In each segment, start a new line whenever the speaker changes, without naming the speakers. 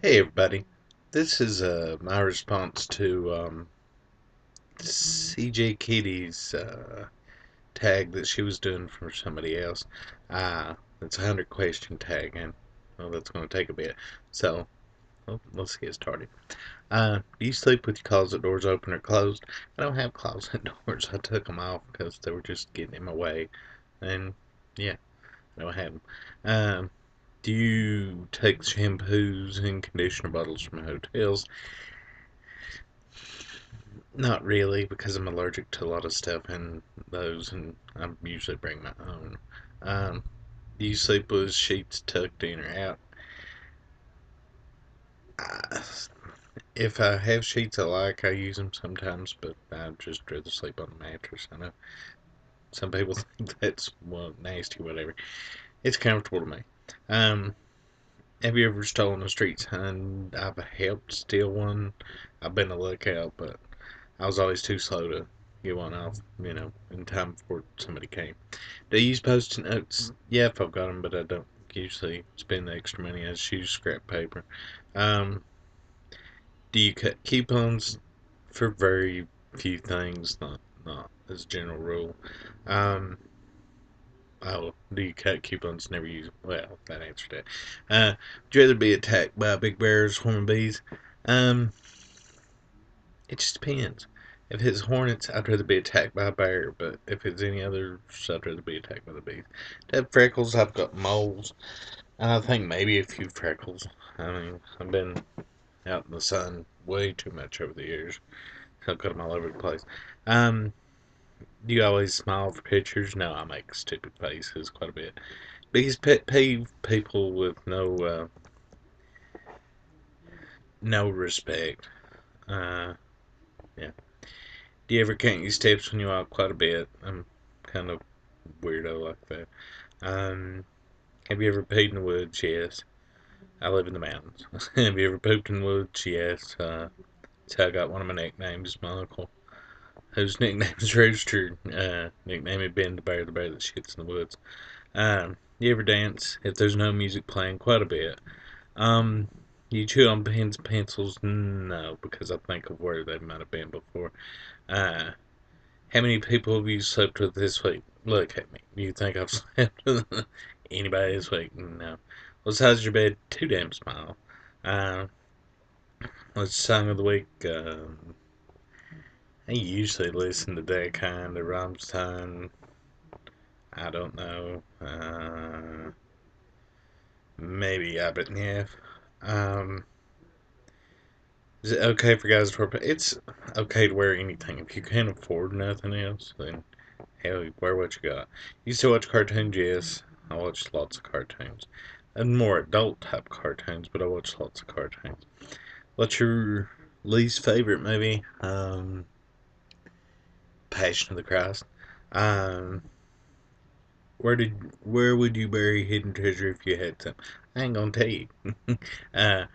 Hey everybody, this is my response to CJ Kitty's tag that she was doing for somebody else. It's a 100 question tag, and well, that's going to take a bit. So let's get started. Do you sleep with your closet doors open or closed? I don't have closet doors. I took them off because they were just getting in my way, and yeah, I don't have them. Do you take shampoos and conditioner bottles from hotels? Not really, because I'm allergic to a lot of stuff in those, and I usually bring my own. Um, do you sleep with sheets tucked in or out? I, if I have sheets I like, I use them sometimes, but I'd just rather sleep on the mattress. I know some people think that's, well, nasty, whatever. It's comfortable to me. Um, have you ever stolen a street sign? I've helped steal one. I've been a lookout, but I was always too slow to get one off, in time before somebody came. Do you use post-it notes? Yeah, if I've got them, but I don't usually spend the extra money. I just use scrap paper. Um, do you cut coupons? For very few things, not as a general rule. Um, oh, do you cut coupons? Never use them. Well, that answered it. Would you rather be attacked by a big bear or swarming bees? Um, it just depends. If it's hornets, I'd rather be attacked by a bear, but if it's any others, I'd rather be attacked by the bees. To have freckles, I've got moles. I think maybe a few freckles. I mean, I've been out in the sun way too much over the years. I've got them all over the place. Um, do you always smile for pictures? No, I make stupid faces quite a bit. Biggest pet peeve: people with no respect. Uh, yeah. Do you ever count your steps when you walk? Quite a bit. I'm kind of weirdo like that. Um, have you ever peed in the woods? Yes. I live in the mountains. Have you ever pooped in the woods? Yes. That's how I got one of my nicknames. My uncle, whose nickname is Rooster, nicknamed Ben the bear that shits in the woods. You ever dance if there's no music playing? Quite a bit. Um, you chew on pens and pencils? No, because I think of where they might have been before. Uh, how many people have you slept with this week? Look at me. Do you think I've slept with anybody this week? No. What size is your bed? Too damn small. Uh, what's the song of the week? I usually listen to that kind of Rammstein. I don't know. Maybe Abatniev. Um, is it okay for guys to wear? It's okay to wear anything. If you can't afford nothing else, then hell, wear what you got. You still watch cartoons? Yes, I watch lots of cartoons. And more adult type cartoons, but I watch lots of cartoons. What's your least favorite movie? Passion of the Christ. Um, where would you bury hidden treasure if you had some? I ain't gonna tell you. uh,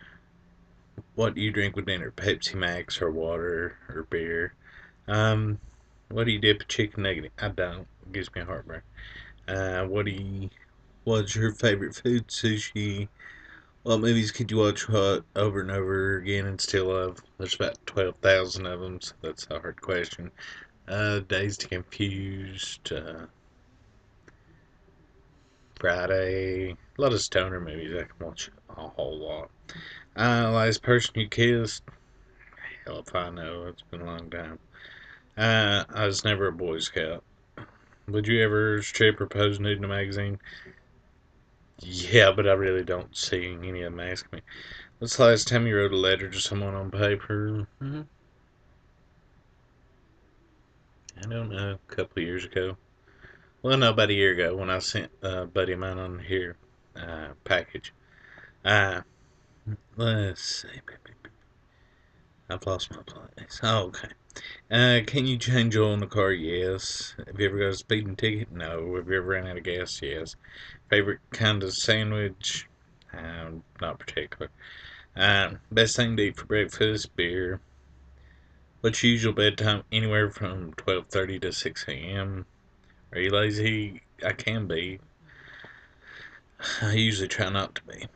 what do you drink with dinner? Pepsi Max or water or beer? Um, what do you dip a chicken nugget in? I don't. It gives me heartburn. What's your favorite food? Sushi. What movies could you watch over and over again and still love? There's about 12,000 of them, so that's a hard question. Dazed and Confused. Friday. A lot of stoner movies I can watch a whole lot. Last person you kissed? Hell if I know. It's been a long time. I was never a Boy Scout. Would you ever strip or pose nude in a magazine? Yeah, but I really don't see any of them ask me. What's the last time you wrote a letter to someone on paper? I don't know. A couple of years ago. Well, no, about a year ago when I sent a buddy of mine on here package. Uh, let's see. I've lost my place. Oh, okay. Can you change oil in the car? Yes. Have you ever got a speeding ticket? No. Have you ever ran out of gas? Yes. Favorite kind of sandwich? Not particular. Best thing to eat for breakfast? Beer. What's your usual bedtime? Anywhere from 12:30 to 6 a.m. Are you lazy? I can be. I usually try not to be.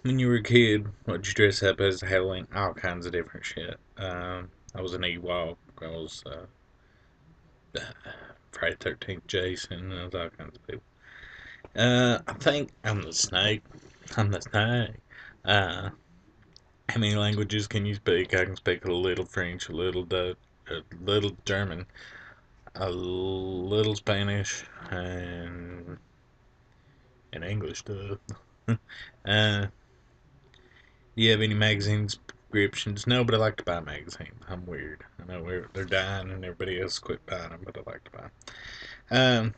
when you were a kid, what'd you dress up as Halloween? All kinds of different shit. I was an Ewok. I was Friday 13th Jason. I was all kinds of people. I think I'm the snake. I'm the snake. Uh, how many languages can you speak? I can speak a little French, a little Dutch, a little German, a little Spanish, and English stuff. uh, do you have any magazine subscriptions? No, but I like to buy magazines. I'm weird. I know they're dying and everybody else quit buying them, but I like to buy 'em.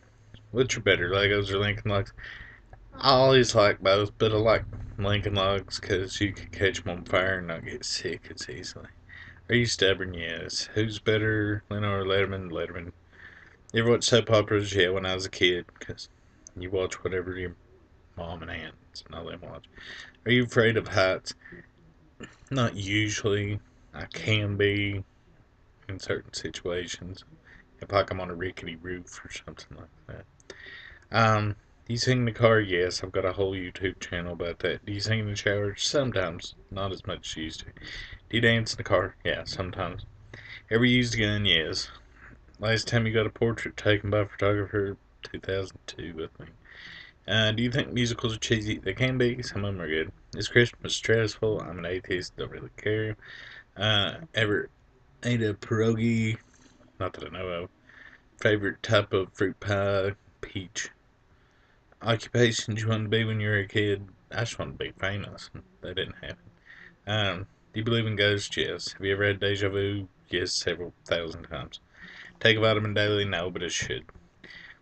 Which are better, Legos or Lincoln Logs? I always like both, but I like Lincoln Logs because you can catch them on fire and not get sick as easily. Are you stubborn? Yes. Who's better, Leno or Letterman? Letterman. You ever watch soap operas? Yeah, when I was a kid, because you watch whatever your mom and aunts and all them watch. Are you afraid of heights? Not usually. I can be in certain situations. If like I'm on a rickety roof or something like that. Do you sing in the car? Yes, I've got a whole YouTube channel about that. Do you sing in the shower? Sometimes, not as much as you used to. Do you dance in the car? Yeah, sometimes. Ever used a gun? Yes. Last time you got a portrait taken by a photographer? 2002, I think. Do you think musicals are cheesy? They can be. Some of them are good. Is Christmas stressful? I'm an atheist. Don't really care. Ever ate a pierogi? Not that I know of. Favorite type of fruit pie? Peach. Occupations you wanted to be when you were a kid? I just wanted to be famous. That didn't happen. Do you believe in ghosts? Yes. Have you ever had deja vu? Yes, several thousand times. Take a vitamin daily? No, but it should.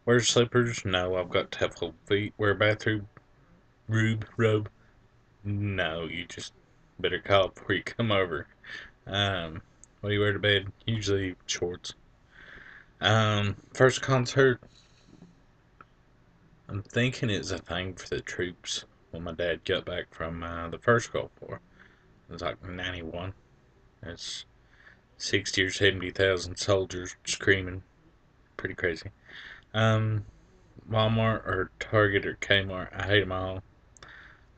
Wear slippers? No, I've got tough old feet. Wear a bathrobe? Robe? No, you just better call before you come over. What do you wear to bed? Usually shorts. First concert? I'm thinking it's a thing for the troops when my dad got back from the first Gulf War. It was like 91. It's 60 or 70,000 soldiers screaming. Pretty crazy. Um, Walmart or Target or Kmart. I hate them all.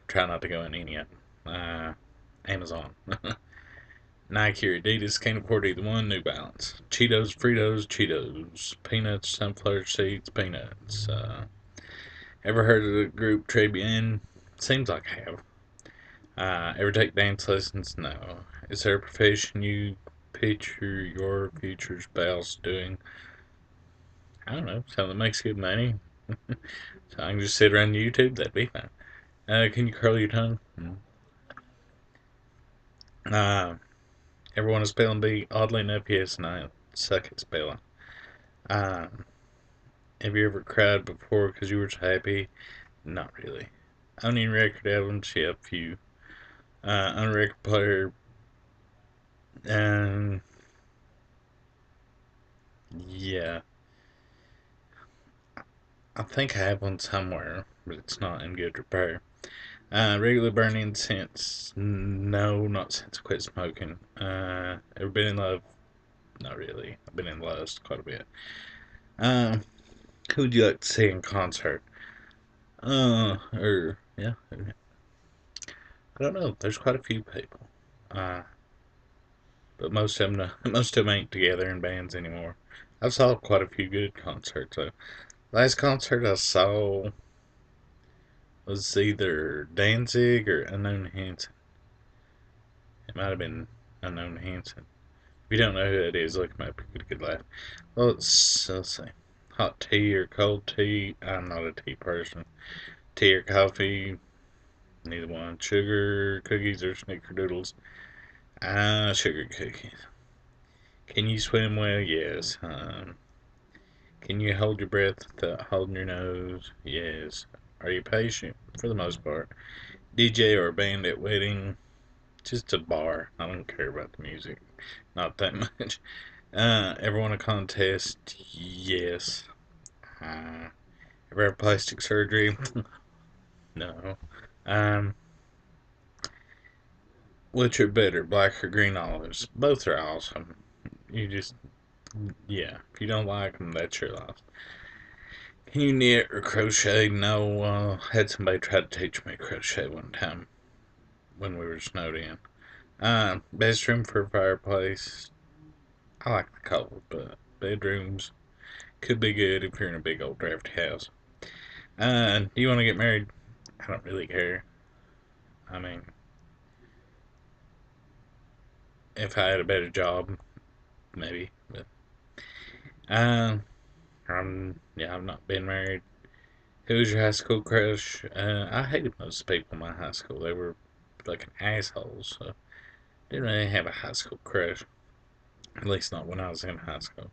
Try not to go in any of them. Amazon. Nike or Adidas. Can't afford either one. New Balance. Cheetos, Fritos, Cheetos. Peanuts, sunflower seeds, peanuts. Ever heard of the group Trebien? Seems like I have. Ever take dance lessons? No. Is there a profession you picture your future spouse doing? I don't know. Something that makes good money. So I can just sit around YouTube. That'd be fine. Can you curl your tongue? Uh, ever want to spell and be? Oddly enough, yes, and I suck at spelling. Um, have you ever cried before because you were so happy? Not really. Owning record albums? Yeah, a few. On a record player? Um, yeah. I think I have one somewhere, but it's not in good repair. Regular burning incense? No, not since I quit smoking. Ever been in love? Not really. I've been in lust quite a bit. Um, who would you like to see in concert? Yeah, I don't know. There's quite a few people. Uh, but most of them ain't together in bands anymore. I saw quite a few good concerts though. Last concert I saw was either Danzig or Unknown Hanson. It might have been Unknown Hanson. If you don't know who that is, look him up. You get a good laugh. Well, let's see. Hot tea or cold tea? I'm not a tea person. Tea or coffee? Neither one. Sugar cookies or snickerdoodles? Sugar cookies. Can you swim well? Yes. Can you hold your breath without holding your nose? Yes. Are you patient? For the most part. DJ or a band at wedding? Just a bar. I don't care about the music. Not that much. Ever won a contest? Yes. Ever have plastic surgery? No. Um, which are better, black or green olives? Both are awesome. You just, yeah. If you don't like them, that's your loss. Can you knit or crochet? No. Had somebody try to teach me crochet one time. when we were snowed in. Best room for a fireplace. I like the cold, but bedrooms could be good if you're in a big old drafty house. Do you want to get married? I don't really care. I mean, if I had a better job, maybe. But I've not been married. Who was your high school crush? I hated most people in my high school. They were fucking assholes. So didn't really have a high school crush. At least not when I was in high school.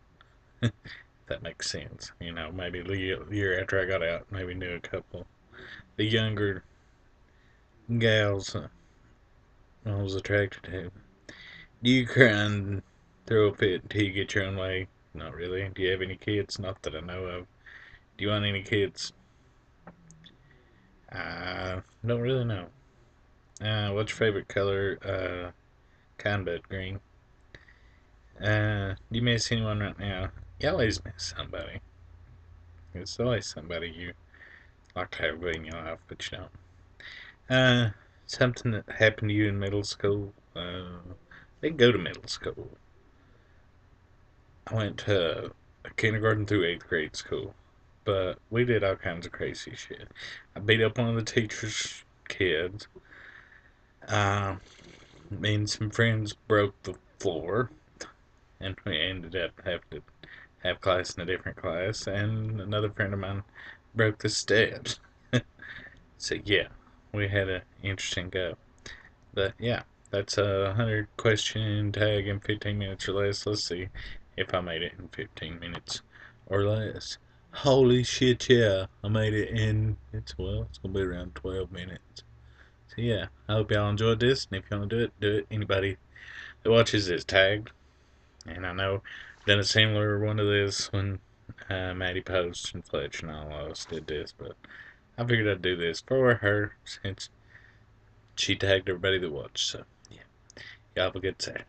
That makes sense. You know, maybe the year after I got out, maybe knew a couple. The younger gals I was attracted to. Do you cry and throw a fit until you get your own way? Not really. Do you have any kids? Not that I know of. Do you want any kids? I don't really know. What's your favorite color? Kind of green. Do you miss anyone right now? You always miss somebody. There's always somebody you like to have in your life, but you don't. Uh, Something that happened to you in middle school. I didn't go to middle school. I went to kindergarten through 8th grade school, but we did all kinds of crazy shit. I beat up one of the teacher's kids. Uh, Me and some friends broke the floor, and we ended up having to have class in a different class. And another friend of mine broke the steps. So yeah, we had an interesting go. But yeah, that's a 100 question tag in 15 minutes or less. Let's see if I made it in 15 minutes or less. Holy shit, yeah, I made it in. It's gonna be around 12 minutes. So yeah, I hope y'all enjoyed this. And if you want to do it, do it. Anybody that watches is tagged. And I know I've done a similar one to this when Maddie Post and Fletch and all of us did this, but I figured I'd do this for her since she tagged everybody that watched. So yeah, y'all have a good Saturday.